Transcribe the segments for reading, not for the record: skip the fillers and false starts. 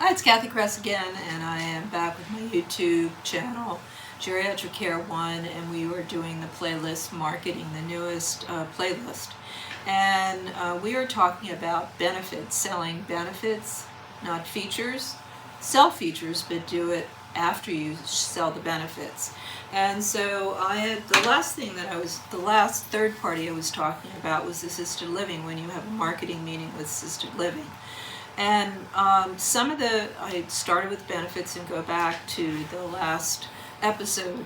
Hi, it's Cathy Cress again, and I am back with my YouTube channel, Geriatric Care 1, and we were doing the playlist marketing, the newest playlist. And we are talking about benefits, selling benefits, not features. Sell features, but do it after you sell the benefits. And so the last third party I was talking about was assisted living, when you have a marketing meeting with assisted living. And I started with benefits and go back to the last episode,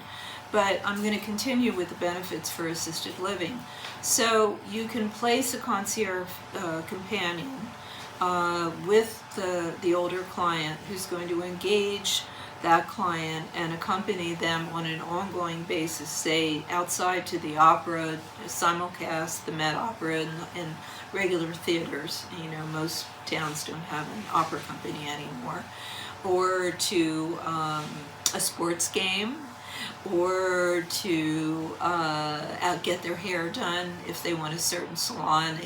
but I'm going to continue with the benefits for assisted living. So you can place a concierge companion with the older client who's going to engage that client and accompany them on an ongoing basis, say outside to the opera, simulcast, the Met Opera, and regular theaters. You know, most towns don't have an opera company anymore. Or to a sports game, or to get their hair done if they want a certain salon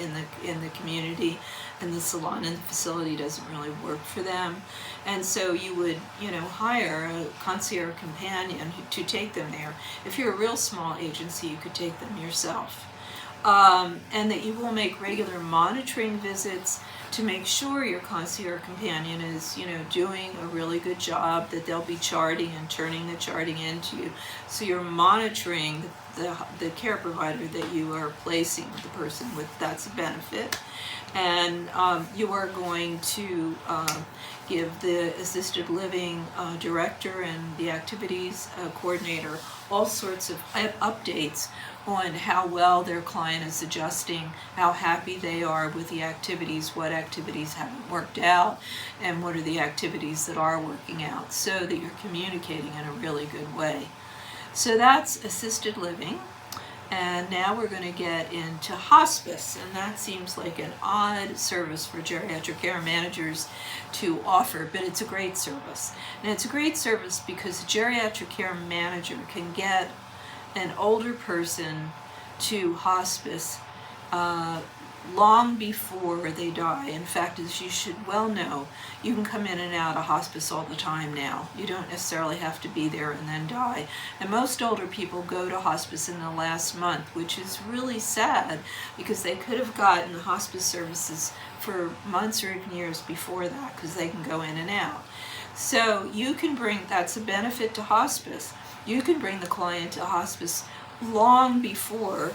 in the community and the salon in the facility doesn't really work for them. And so you would, hire a concierge companion to take them there. If you're a real small agency, you could take them yourself. And that you will make regular monitoring visits to make sure your concierge companion is, doing a really good job, that they'll be charting and turning the charting into you. So you're monitoring the care provider that you are placing the person with. That's a benefit. And you are going to give the assisted living director and the activities coordinator all sorts of updates on how well their client is adjusting, how happy they are with the activities, what activities haven't worked out, and what are the activities that are working out, so that you're communicating in a really good way. So that's assisted living. And now we're going to get into hospice, and that seems like an odd service for geriatric care managers to offer, but it's a great service. And it's a great service because a geriatric care manager can get an older person to hospice long before they die. In fact, as you should well know, you can come in and out of hospice all the time now. You don't necessarily have to be there and then die. And most older people go to hospice in the last month, which is really sad because they could have gotten hospice services for months or even years before that, because they can go in and out. So that's a benefit to hospice. You can bring the client to hospice long before,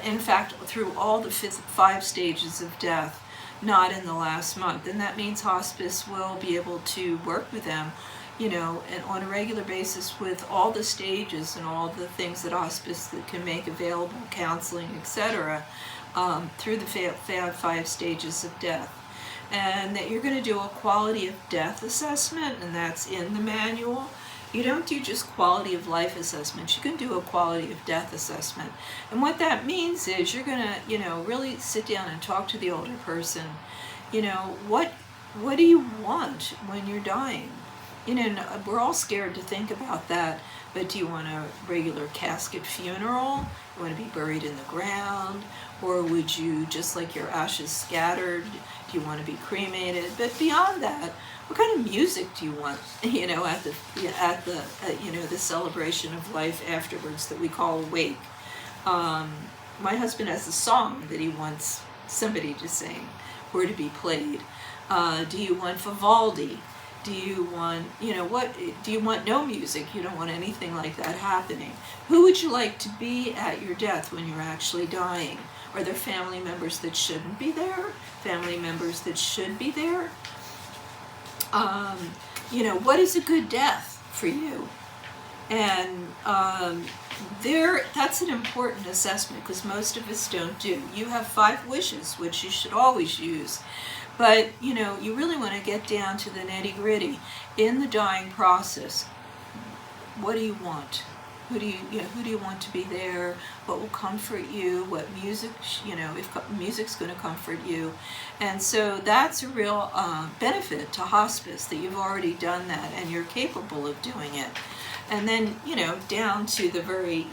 in fact, through all the 5 stages of death, not in the last month. And that means hospice will be able to work with them, and on a regular basis with all the stages and all the things that hospice that can make available, counseling, etc., through the 5 stages of death. And that you're going to do a quality of death assessment, and that's in the manual. You don't do just quality of life assessments. You can do a quality of death assessment. And what that means is you're going to, really sit down and talk to the older person. What do you want when you're dying? We're all scared to think about that, but do you want a regular casket funeral? You want to be buried in the ground? Or would you just like your ashes scattered? Do you want to be cremated? But beyond that, what kind of music do you want, at the celebration of life afterwards that we call a wake? My husband has a song that he wants somebody to sing or to be played. Do you want Vivaldi? Do you want, do you want no music? You don't want anything like that happening. Who would you like to be at your death when you're actually dying? Are there family members that shouldn't be there? Family members that should be there? What is a good death for you? And that's an important assessment, because most of us don't do. You have 5 wishes, which you should always use. But, you really want to get down to the nitty-gritty. In the dying process, what do you want? who do you want to be there, what will comfort you, what music, if music's going to comfort you. And so that's a real benefit to hospice, that you've already done that and you're capable of doing it. And then, down to the very,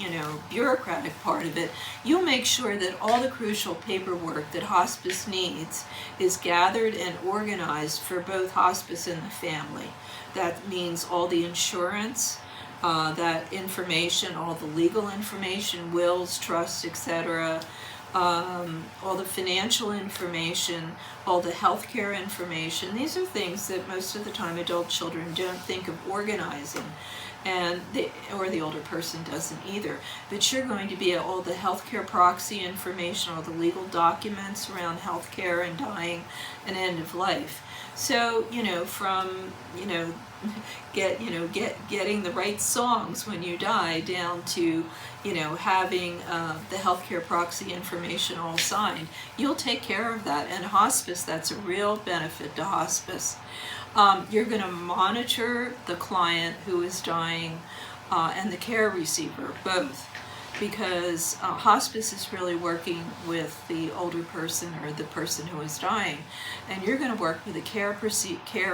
bureaucratic part of it, you'll make sure that all the crucial paperwork that hospice needs is gathered and organized for both hospice and the family. That means all the insurance, that information, all the legal information, wills, trusts, etc., all the financial information, all the healthcare information. These are things that most of the time adult children don't think of organizing, or the older person doesn't either. But you're going to be at all the healthcare proxy information, all the legal documents around healthcare and dying and end of life. So, from, getting the right songs when you die, down to, having the healthcare proxy information all signed, you'll take care of that. And hospice, that's a real benefit to hospice. You're going to monitor the client who is dying and the care receiver, both, because hospice is really working with the older person or the person who is dying, and you're going to work with the care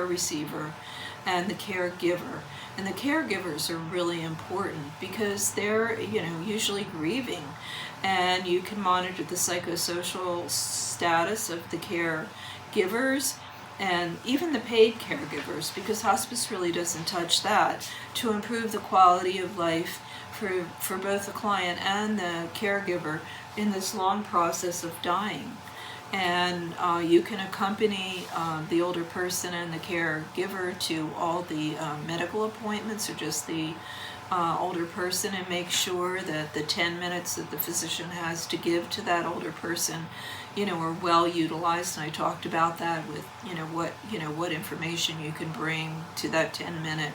receiver and the caregiver. And the caregivers are really important because they're, usually grieving, and you can monitor the psychosocial status of the caregivers and even the paid caregivers, because hospice really doesn't touch that, to improve the quality of life for both the client and the caregiver in this long process of dying. And you can accompany the older person and the caregiver to all the medical appointments, or just the older person, and make sure that the 10 minutes that the physician has to give to that older person, are well utilized. And I talked about that with, what information you can bring to that 10-minute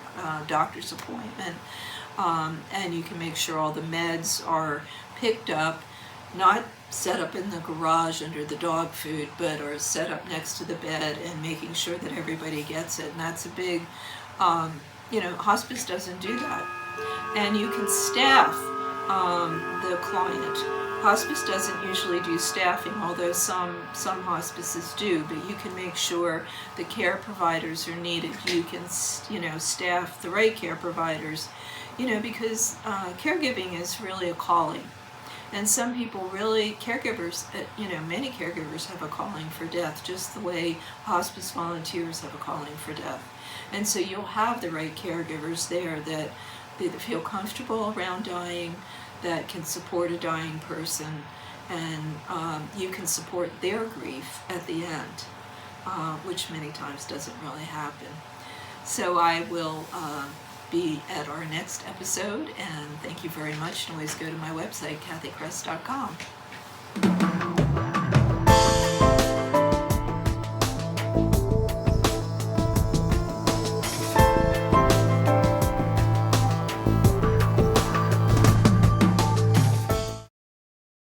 doctor's appointment. And you can make sure all the meds are picked up, not set up in the garage under the dog food, but are set up next to the bed, and making sure that everybody gets it. And that's a big, hospice doesn't do that. And you can staff the client. Hospice doesn't usually do staffing, although some hospices do, but you can make sure the care providers are needed. You can, staff the right care providers, because caregiving is really a calling. And some people really, caregivers, many caregivers have a calling for death, just the way hospice volunteers have a calling for death. And so you'll have the right caregivers there that feel comfortable around dying, that can support a dying person, and you can support their grief at the end, which many times doesn't really happen. So I will be at our next episode, and thank you very much. And always go to my website, cathycress.com.